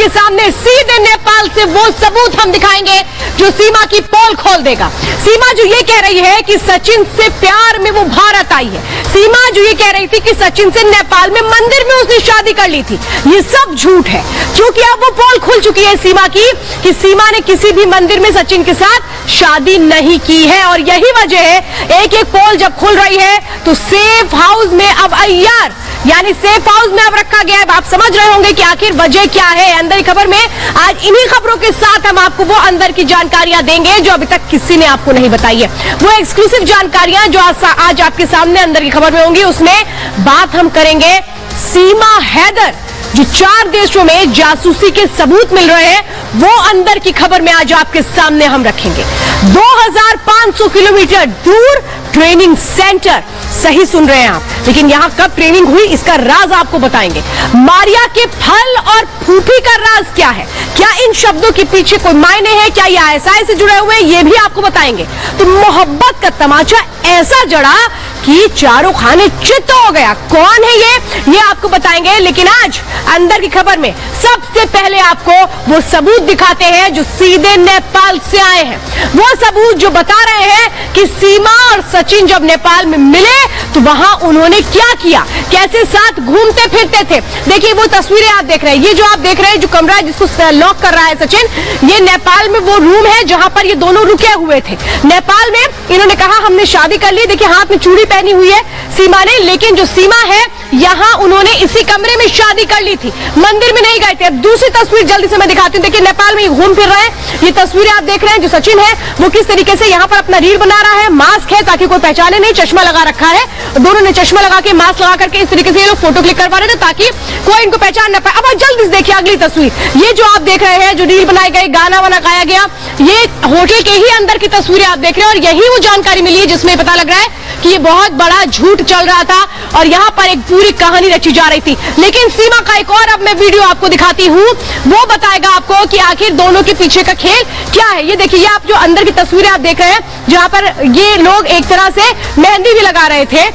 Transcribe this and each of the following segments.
आपके सामने सीधे नेपाल से वो सबूत हम दिखाएंगे जो सीमा की पोल खोल देगा। सीमा जो ये कह रही है कि सचिन से प्यार में वो भारत आई है, सीमा जो ये कह रही थी कि सचिन से नेपाल में मंदिर में उसने शादी कर ली थी, ये सब झूठ है। क्योंकि अब वो पोल खुल चुकी है सीमा की कि सीमा ने किसी भी मंदिर में सचिन के साथ शादी नहीं की है। और यही वजह है एक एक पोल जब खुल रही है तो सेफ हाउस में अब अय्यर यानी सेफ हाउस में अब रखा गया है। आप समझ रहे होंगे कि आखिर वजह क्या है। अंदर की खबर में आज इन्हीं खबरों के साथ हम आपको वो अंदर की जानकारियां देंगे जो अभी तक किसी ने आपको नहीं बताई है। वो एक्सक्लूसिव जानकारियां जो आज आपके सामने अंदर की खबर में होंगी, उसमें बात हम करेंगे सीमा हैदर जो 4 देशों में जासूसी के सबूत मिल रहे हैं, वो अंदर की खबर में आज आपके सामने हम रखेंगे। 2500 किलोमीटर दूर ट्रेनिंग सेंटर, सही सुन रहे हैं आप, लेकिन यहां कब ट्रेनिंग हुई इसका राज आपको बताएंगे। मारिया के फल और फूफी का राज क्या है, क्या इन शब्दों के पीछे कोई मायने है, क्या ये आईएसआई से जुड़े हुए हैं, ये भी आपको बताएंगे। तो मोहब्बत का तमाचा ऐसा जड़ा कि चारों खाने चित्त हो गया। कौन है ये आपको बताएंगे। लेकिन आज अंदर की खबर में सबसे पहले आपको वो सबूत दिखाते हैं जो सीधे नेपाल से आए हैं। वो सबूत जो बता रहे हैं कि सीमा और सचिन जब नेपाल में मिले तो वहां उन्होंने क्या किया, कैसे साथ घूमते फिरते थे। देखिए वो तस्वीरें आप देख रहे हैं, ये जो आप देख रहे हैं जो कमरा है जिसको लॉक कर रहा है सचिन, ये नेपाल में वो रूम है जहां पर ये दोनों रुके हुए थे। नेपाल में इन्होंने कहा हमने शादी कर ली, देखिए हाथ में चूड़ी पहनी हुई है सीमा ने, लेकिन जो सीमा है यहां उन्होंने इसी कमरे में शादी कर ली थी, मंदिर में नहीं गए थे। अब दूसरी तस्वीर जल्दी से मैं दिखाती हूं। देखिए नेपाल में घूम फिर रहे हैं, ये तस्वीरें आप देख रहे हैं। जो सचिन है वो किस तरीके से यहां पर अपना रील बना रहा है, मास्क है ताकि कोई पहचाने नहीं, चश्मा लगा रखा है, दोनों ने चश्मा लगा के मास्क लगा करके इस तरीके से ये लोग फोटो क्लिक करवा रहे थे ताकि कोई इनको पहचान न पाए। अब जल्दी से देखिए अगली तस्वीर, ये जो आप देख रहे हैं जो रील बनाए गए, गाना वाना गाया गया, ये होटल के ही अंदर की तस्वीरें आप देख रहे हैं। और यही वो जानकारी मिली है जिसमें पता लग रहा है कि ये बहुत बड़ा झूठ चल रहा था और यहाँ पर एक पूरी कहानी रची जा रही थी। लेकिन सीमा का एक और अब मैं वीडियो आपको दिखाती हूँ, वो बताएगा आपको कि आखिर दोनों के पीछे का खेल क्या है। ये देखिए, ये आप जो अंदर की तस्वीरें आप देख रहे हैं जहाँ पर ये लोग एक तरह से मेहंदी भी लगा रहे थे।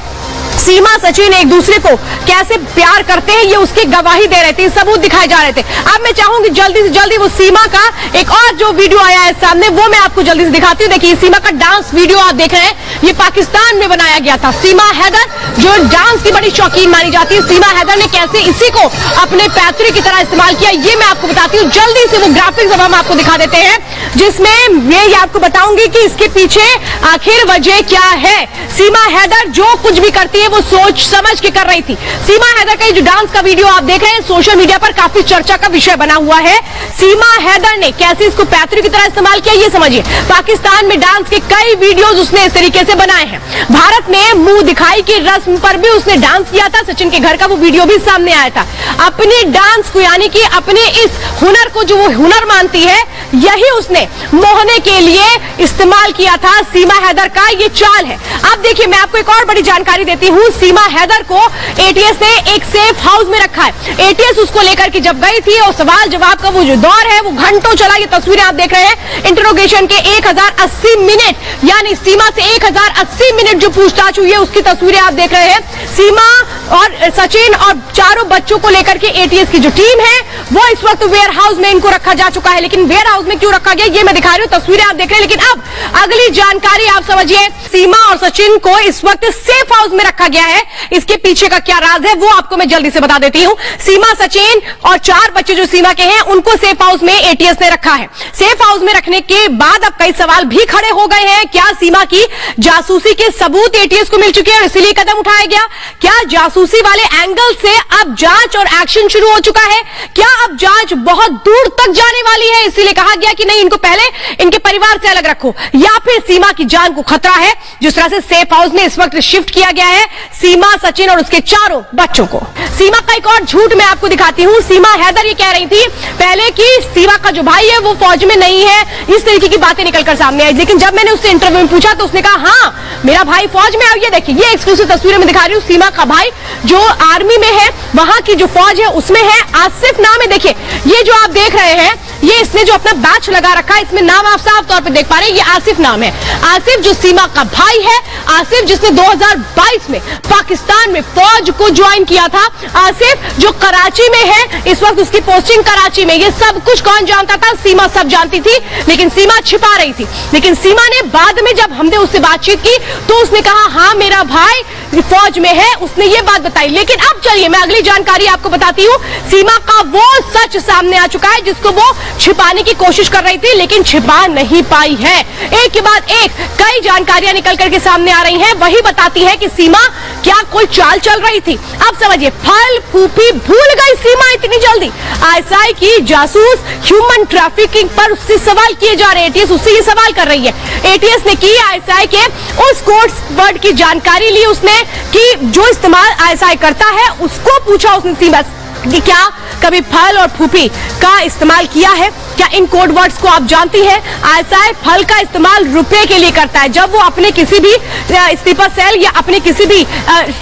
सीमा सचिन एक दूसरे को कैसे प्यार करते हैं ये उसकी गवाही दे रहे थे, सबूत दिखाए जा रहे थे। अब मैं चाहूंगी जल्दी से जल्दी वो सीमा का एक और जो वीडियो आया है सामने वो मैं आपको जल्दी से दिखाती हूँ। देखिए सीमा का डांस वीडियो आप देख रहे हैं, ये पाकिस्तान में बनाया गया था। सीमा हैदर जो डांस की बड़ी शौकीन मानी जाती है, सीमा हैदर ने कैसे इसी को अपने पैतरे की तरह इस्तेमाल किया ये मैं आपको बताती हूँ। जल्दी से वो ग्राफिक्स अब हम आपको दिखा देते हैं जिसमें मैं ये आपको बताऊंगी कि इसके पीछे आखिर वजह क्या है। सीमा हैदर जो कुछ भी करती है वो सोच समझ के कर रही थी। सीमा हैदर का जो डांस का वीडियो आप देख रहे हैं सोशल मीडिया पर काफी चर्चा का विषय बना हुआ है। सीमा हैदर ने कैसे इसको पैतरे की तरह इस्तेमाल किया ये समझिए। पाकिस्तान में डांस के कई वीडियोस उसने इस तरीके से बनाए हैं। भारत में मुंह दिखाई की रस्म पर भी उसने डांस किया था, सचिन के घर का वो वीडियो भी सामने आया था। अपने डांस को यानी कि अपने इस हुनर को जो वो हुनर मानती है यही उसने मोहने के लिए इस्तेमाल किया था। सीमा हैदर का ये चाल है। अब देखिए मैं आपको एक और बड़ी जानकारी देती हूँ। सीमा हैदर को एटीएस ने एक सेफ हाउस में रखा है। एटीएस उसको लेकर के जब गई थी और सवाल जवाब का वो जो दौर है वो घंटों चला। ये तस्वीरें आप देख रहे हैं इंटरोगेशन के 1080 मिनट यानी सीमा से 1080 मिनट जो पूछताछ हुई है उसकी तस्वीरें आप देख रहे हैं। सीमा और सचिन और चारों बच्चों को लेकर के एटीएस की जो टीम है वो इस वक्त वेयर हाउस में इनको रखा जा चुका है। लेकिन वेयर हाउस में क्यों रखा गया ये मैं दिखा रही हूँ, तस्वीरें आप देख रहे हैं। लेकिन अब अगली जानकारी आप समझिए, सीमा और सचिन को इस वक्त सेफ हाउस में रखा गया है। इसके पीछे का क्या राज है वो आपको मैं जल्दी से बता देती हूँ। सीमा, सचिन और 4 बच्चे जो सीमा के हैं उनको सेफ हाउस में एटीएस ने रखा है। सेफ हाउस में रखने के बाद अब कई सवाल भी खड़े हो गए हैं। क्या सीमा की जासूसी के सबूत एटीएस को मिल चुके हैं और इसीलिए कदम उठाया गया? क्या जासूसी वाले एंगल से अब जांच और एक्शन शुरू हो चुका है? क्या अब जांच बहुत दूर तक जाने वाली है इसीलिए कहा गया कि नहीं इनको पहले इनके परिवार से अलग रखो? या फिर सीमा की जान को खतरा है जिस तरह से सेफ हाउस में इस वक्त शिफ्ट किया गया है सीमा, सचिन और उसके 4 बच्चों को? सीमा का एक और झूठ मैं आपको दिखाती हूँ। सीमा हैदर ये कह रही थी पहले कि सीमा का जो भाई है वो फौज में नहीं है, इस तरीके की बातें निकलकर सामने आई। लेकिन जब मैंने उससे इंटरव्यू में पूछा तो उसने कहा हाँ मेरा भाई फौज में है। ये देखिए ये एक्सक्लूसिव तस्वीरें में दिखा रही हूँ। सीमा का भाई जो आर्मी में है, वहां की जो फौज है उसमें है, आसिफ नाम है। देखिए ये जो आप देख रहे हैं ये इसने जो अपना बैच लगा रखा है, इसमें नाम आप साफ तौर पे देख पा रहे हैं, ये आसिफ नाम है। आसिफ जो सीमा का भाई है, आसिफ जिसने 2022 में पाकिस्तान में फौज को ज्वाइन किया था, आसिफ जो कराची में है, इस वक्त उसकी पोस्टिंग कराची में। ये सब कुछ कौन जानता था? सीमा सब जानती थी, लेकिन सीमा छिपा रही थी। लेकिन सीमा ने बाद में जब हमने उससे बातचीत की तो उसने कहा हाँ मेरा भाई फौज में है, उसने ये बात बताई। लेकिन अब चलिए मैं अगली जानकारी आपको बताती हूँ। सीमा का वो सच सामने आ चुका है जिसको वो छिपाने की कोशिश कर रही थी, लेकिन छिपा नहीं पाई है। एक के बाद एक कई जानकारियां निकल करके सामने आ रही हैं, वही बताती है कि सीमा क्या कोई चाल चल रही थी। अब समझिए, फल फूफी भूल गई सीमा इतनी जल्दी। आईएसआई की जासूस ह्यूमन ट्रैफिकिंग पर उससे सवाल किए जा रहे हैं। एटीएस उससे ये सवाल कर रही है। एटीएस ने की आईएसआई के उस कोड वर्ड की जानकारी ली उसने, कि जो इस्तेमाल आईएसआई करता है उसको पूछा उसने सीमा कि क्या कभी फल और फूफी का इस्तेमाल किया है? क्या इन कोड वर्ड्स को आप जानती हैं? आईएसआई फल का इस्तेमाल रुपए के लिए करता है। जब वो अपने किसी भी स्लीपर सेल या अपने किसी भी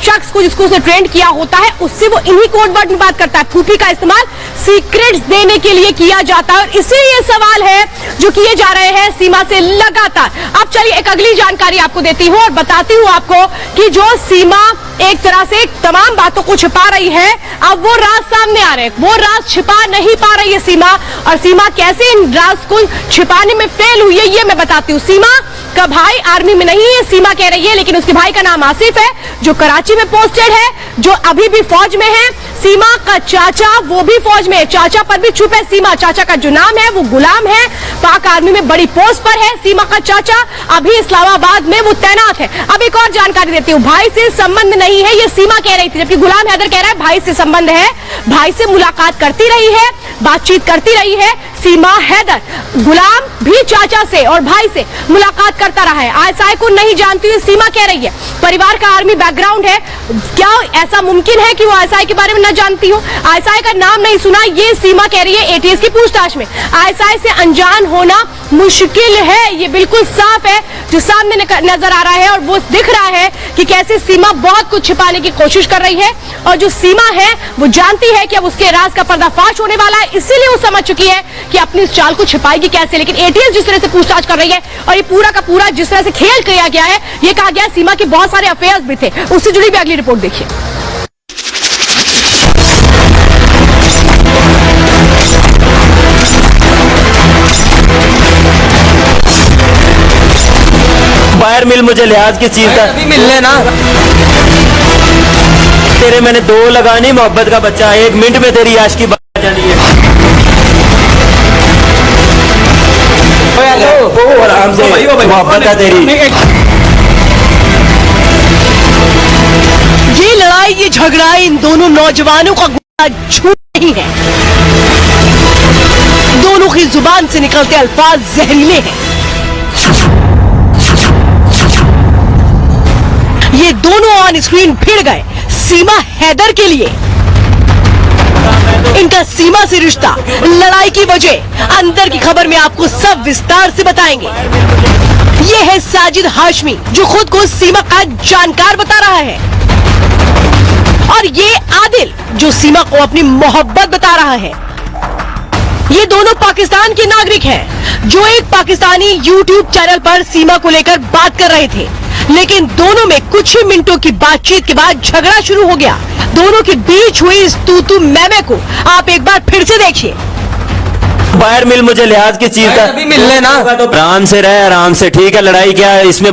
शख्स को जिसको उसने ट्रेंड किया होता है, उससे वो इन्हीं कोड वर्ड में बात करता है। फूफी का इस्तेमाल सीक्रेट्स देने के लिए किया जाता है, और इसीलिए ये सवाल है जो किए जा रहे हैं सीमा से लगातार। अब चलिए एक अगली जानकारी आपको देती हूँ और बताती हूँ आपको कि जो सीमा एक तरह से तमाम बातों को छिपा रही है, अब वो राज सामने आ रहे हैं। वो राज छिपा नहीं पा रही है सीमा, और सीमा कैसे इन राज को छिपाने में फेल हुई है ये मैं बताती हूँ। सीमा का भाई आर्मी में नहीं है, सीमा कह रही है, लेकिन उसके भाई का नाम आसिफ है जो कराची में पोस्टेड है, जो अभी भी फौज में है। सीमा का चाचा वो भी फौज में है, चाचा पर भी चुप है सीमा। चाचा का जो नाम है वो गुलाम है, पाक आर्मी में बड़ी पोस्ट पर है। सीमा का चाचा अभी इस्लामाबाद में वो तैनात है। अब एक और जानकारी देती हूँ, भाई से संबंध नहीं है ये सीमा कह रही थी, जबकि गुलाम हैदर कह रहा है भाई से संबंध है। भाई से मुलाकात करती रही है, बातचीत करती रही है सीमा हैदर। गुलाम भी चाचा से और भाई से मुलाकात करता रहा है। आईएसआई को नहीं जानती हुई सीमा कह रही है। परिवार का आर्मी बैकग्राउंड है, क्या ऐसा मुमकिन है कि वो आईएसआई के बारे में न जानती हो? आईएसआई का नाम नहीं सुना ये सीमा कह रही है एटीएस की पूछताछ में। आईएसआई से अनजान होना मुश्किल है, ये बिल्कुल साफ है जो सामने नजर आ रहा है, और वो दिख रहा है कि कैसे सीमा बहुत कुछ छिपाने की कोशिश कर रही है। और जो सीमा है वो जानती है कि अब उसके राज का पर्दाफाश होने वाला है, इसीलिए वो समझ चुकी है कि अपनी इस चाल को छिपाएगी कैसे। लेकिन एटीएस जिस तरह से पूछताछ कर रही है और ये पूरा का पूरा जिस तरह से खेल किया गया है, ये कहा गया सीमा के बहुत सारे अफेयर्स भी थे। उससे जुड़ी भी अगली रिपोर्ट देखिए। बाहर मिल मुझे लिहाज की चीज का अभी मिल लेना। तेरे मैंने दो लगानी मोहब्बत का बच्चा, 1 मिनट में तेरी याश की बात जानी है। आराम से मोहब्बत है तेरी। ये लड़ाई ये झगड़ा इन दोनों नौजवानों का झूठ नहीं है, दोनों की जुबान से निकलते अल्फाज जहरीले हैं। ये दोनों ऑन स्क्रीन भिड़ गए सीमा हैदर के लिए। इनका सीमा से रिश्ता, लड़ाई की वजह, अंदर की खबर में आपको सब विस्तार से बताएंगे। ये है साजिद हाशमी जो खुद को सीमा का जानकार बता रहा है, और ये आदिल जो सीमा को अपनी मोहब्बत बता रहा है। ये दोनों पाकिस्तान के नागरिक हैं जो एक पाकिस्तानी यूट्यूब चैनल पर सीमा को लेकर बात कर रहे थे, लेकिन दोनों में कुछ ही मिनटों की बातचीत के बाद झगड़ा शुरू हो गया। दोनों के बीच हुई इस तू मैं को आप एक बार फिर से देखिए। बाहर मिल मुझे लिहाज की चीज का अभी मिल लेना। आराम से रहे, आराम से, ठीक है? लड़ाई क्या है इसमें?